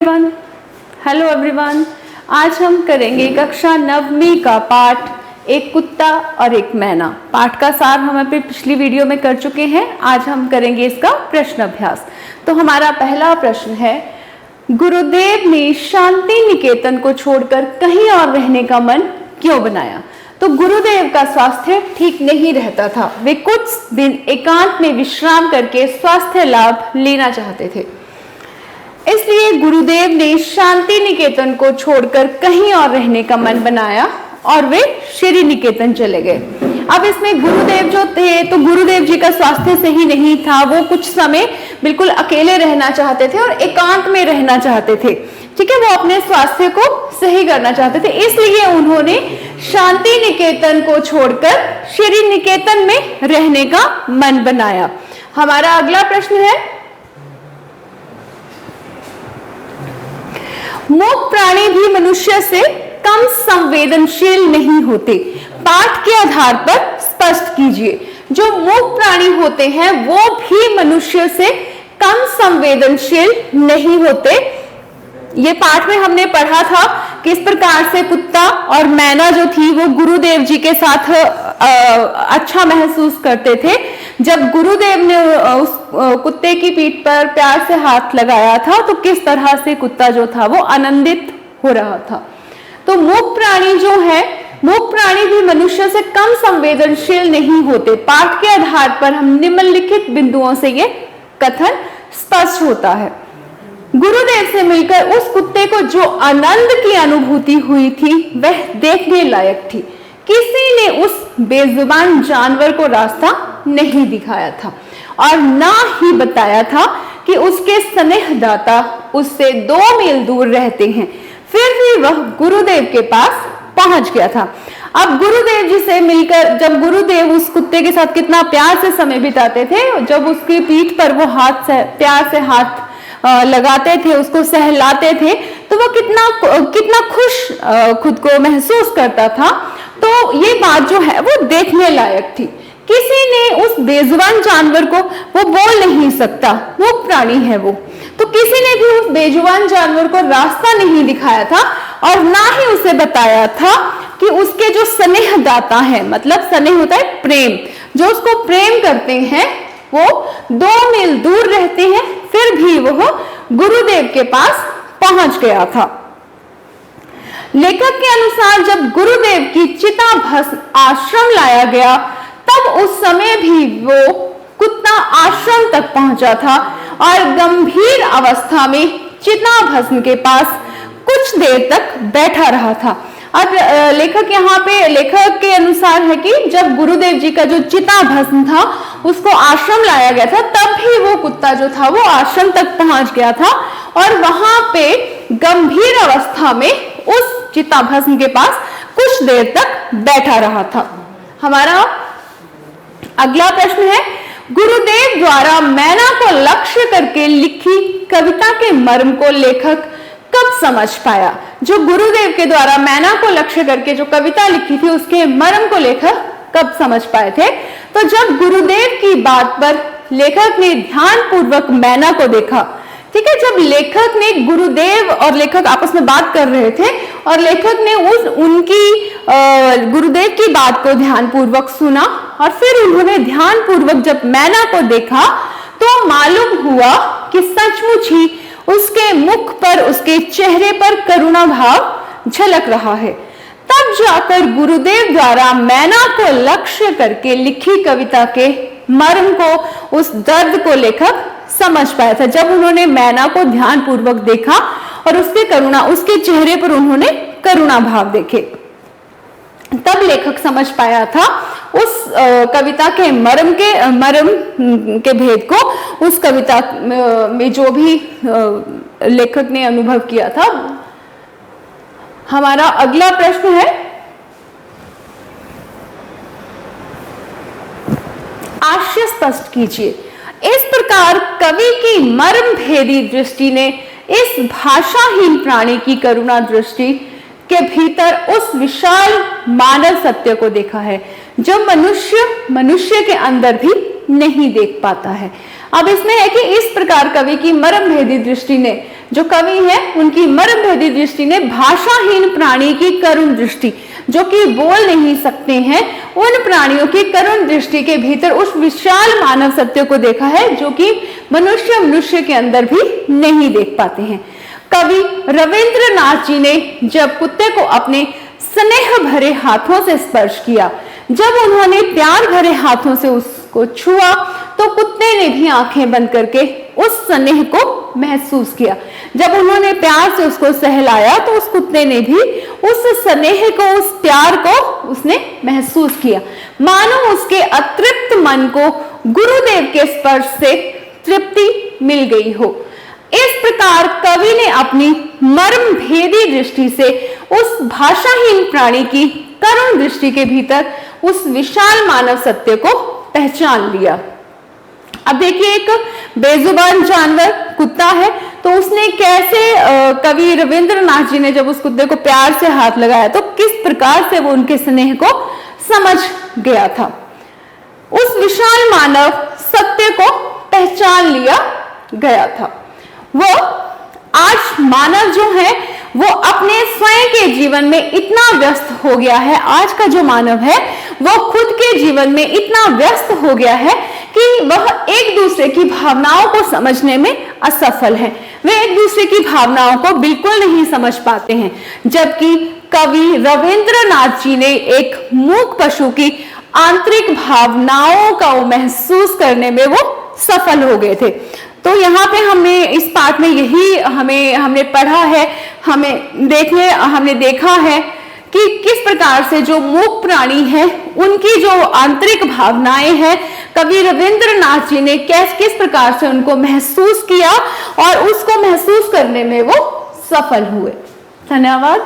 Hello everyone, आज हम करेंगे कक्षा 9वीं का पाठ एक कुत्ता और एक मैना। पाठ का सार हम अपनी पिछली वीडियो में कर चुके हैं। आज हम करेंगे इसका प्रश्न अभ्यास। तो हमारा पहला प्रश्न है, गुरुदेव ने शांति निकेतन को छोड़कर कहीं और रहने का मन क्यों बनाया? तो गुरुदेव का स्वास्थ्य ठीक नहीं रहता था। वे कुछ दिन एकांत में विश्राम करके स्वास्थ्य लाभ लेना चाहते थे, इसलिए गुरुदेव ने शांति निकेतन को छोड़कर कहीं और रहने का मन बनाया और वे श्री निकेतन चले गए। अब इसमें गुरुदेव जो थे, तो गुरुदेव जी का स्वास्थ्य सही नहीं था। वो कुछ समय बिल्कुल अकेले रहना चाहते थे और एकांत में रहना चाहते थे। ठीक है, वो अपने स्वास्थ्य को सही करना चाहते थे, इसलिए उन्होंने शांति निकेतन को छोड़कर श्री निकेतन में रहने का मन बनाया। हमारा अगला प्रश्न है, मूक प्राणी भी मनुष्य से कम संवेदनशील नहीं होते। पाठ के आधार पर स्पष्ट कीजिए। जो मूक प्राणी होते हैं वो भी मनुष्य से कम संवेदनशील नहीं होते। ये पाठ में हमने पढ़ा था किस प्रकार से कुत्ता और मैना जो थी वो गुरुदेव जी के साथ अच्छा महसूस करते थे। जब गुरुदेव ने उस कुत्ते की पीठ पर प्यार से हाथ लगाया था तो किस तरह से कुत्ता जो था वो आनंदित हो रहा था। तो मूक प्राणी जो है, मूक प्राणी भी मनुष्य से कम संवेदनशील नहीं होते। पाठ के आधार पर हम निम्नलिखित बिंदुओं से ये कथन स्पष्ट होता है। गुरुदेव से मिलकर उस कुत्ते को जो आनंद की अनुभूति हुई थी वह देखने लायक थी। किसी ने उस बेजुबान जानवर को रास्ता नहीं दिखाया था और ना ही बताया था कि उसके स्नेहदाता उससे 2 मील दूर रहते हैं। फिर भी वह गुरुदेव के पास पहुंच गया था। अब गुरुदेव जी से मिलकर, जब गुरुदेव उस कुत्ते के साथ कितना प्यार से समय बिताते थे, जब उसकी पीठ पर वो हाथ से प्यार से हाथ लगाते थे, उसको सहलाते थे, तो वो कितना खुश खुद को महसूस करता था। तो ये बात जो है वो देखने लायक थी। किसी ने उस बेजुबान जानवर को, वो बोल नहीं सकता, मूक प्राणी है वो, तो किसी ने भी उस बेजुबान जानवर को रास्ता नहीं दिखाया था और ना ही उसे बताया था कि उसके जो स्नेहदाता है, मतलब स्नेह होता है प्रेम, जो उसको प्रेम करते हैं वो 2 मील दूर रहते हैं। फिर भी वह गुरुदेव के पास पहुंच गया था। लेखक के अनुसार जब गुरुदेव की चिता भस्म आश्रम लाया गया तब उस समय भी वो कुत्ता आश्रम तक पहुंचा था और गंभीर अवस्था में चिता भस्म के पास कुछ देर तक बैठा रहा था। अब लेखक के अनुसार है कि जब गुरुदेव जी का जो चिता भस्म था उसको आश्रम लाया गया था, तब भी वो कुत्ता जो था वो आश्रम तक पहुंच गया था और वहां पे गंभीर अवस्था में उस चिता भस्म के पास कुछ देर तक बैठा रहा था। हमारा अगला प्रश्न है, गुरुदेव द्वारा मैना को लक्ष्य करके लिखी कविता के मर्म को लेखक कब समझ पाया? जो गुरुदेव के द्वारा मैना को लक्ष्य करके जो कविता लिखी थी उसके मर्म को लेखक कब समझ पाए थे? तो जब गुरुदेव की बात पर लेखक ने ध्यान पूर्वक मैना को देखा। ठीक है, जब लेखक ने, गुरुदेव और लेखक आपस में बात कर रहे थे और लेखक ने उनकी गुरुदेव की बात को ध्यान पूर्वक सुना और फिर उन्होंने ध्यान पूर्वक जब मैना को देखा तो मालूम हुआ कि सचमुच ही उसके मुख पर, उसके चेहरे पर करुणा भाव झलक रहा है। तब जाकर गुरुदेव द्वारा मैना को लक्ष्य करके लिखी कविता के मर्म को, उस दर्द को लेखक समझ पाया था। जब उन्होंने मैना को ध्यान पूर्वक देखा और उसके चेहरे पर उन्होंने करुणा भाव देखे, तब लेखक समझ पाया था उस कविता के मर्म के भेद को, उस कविता में जो भी लेखक ने अनुभव किया था। हमारा अगला प्रश्न है, आशय स्पष्ट कीजिए। इस प्रकार कवि की मर्म भेदी दृष्टि ने इस भाषाहीन प्राणी की करुणा दृष्टि के भीतर उस विशाल मानव सत्य को देखा है जो मनुष्य के अंदर भी नहीं देख पाता है। अब इसमें है कि इस प्रकार कवि की मर्म भेदी दृष्टि ने जो कवि है उनकी मर्मभेदी दृष्टि ने भाषाहीन प्राणी की करुण दृष्टि, जो कि बोल नहीं सकते हैं, उन प्राणियों की करुण दृष्टि के भीतर उस विशाल मानव सत्य को देखा है जो कि मनुष्य के अंदर भी नहीं देख पाते हैं। कवि रविंद्रनाथ जी ने जब कुत्ते को अपने स्नेह भरे हाथों से स्पर्श किया, जब उन्होंने प्यार भरे हाथों से उसको छुआ, तो कुत्ते ने भी आंखें बंद करके उस स्नेह को महसूस किया। जब उन्होंने प्यार से उसको सहलाया तो उस कुत्ते ने भी उस स्नेह को, उस प्यार को उसने महसूस किया, मानो उसके अतृप्त मन को गुरुदेव के स्पर्श से तृप्ति मिल गई हो। इस प्रकार कवि ने अपनी मर्म भेदी दृष्टि से उस भाषाहीन प्राणी की करुण दृष्टि के भीतर उस विशाल मानव सत्य को पहचान लिया। अब देखिए, एक बेजुबान जानवर कुत्ता है, तो उसने कैसे कवि रविंद्रनाथ जी ने जब उस कुत्ते को प्यार से हाथ लगाया तो किस प्रकार से वो उनके स्नेह को समझ गया था, उस विशाल मानव सत्य को पहचान लिया गया था। वो आज मानव जो है वो अपने स्वयं के जीवन में इतना व्यस्त हो गया है, आज का जो मानव है वो खुद के जीवन में इतना व्यस्त हो गया है कि वह एक दूसरे की भावनाओं को समझने में असफल है। वे एक दूसरे की भावनाओं को बिल्कुल नहीं समझ पाते हैं, जबकि कवि रविंद्रनाथ जी ने एक मूक पशु की आंतरिक भावनाओं का महसूस करने में वो सफल हो गए थे। तो यहाँ पे हमें इस पाठ में यही हमने पढ़ा है, हमने देखा है कि किस प्रकार से जो मूक प्राणी है उनकी जो आंतरिक भावनाएं हैं, कवि रविंद्रनाथ जी ने किस प्रकार से उनको महसूस किया और उसको महसूस करने में वो सफल हुए। धन्यवाद।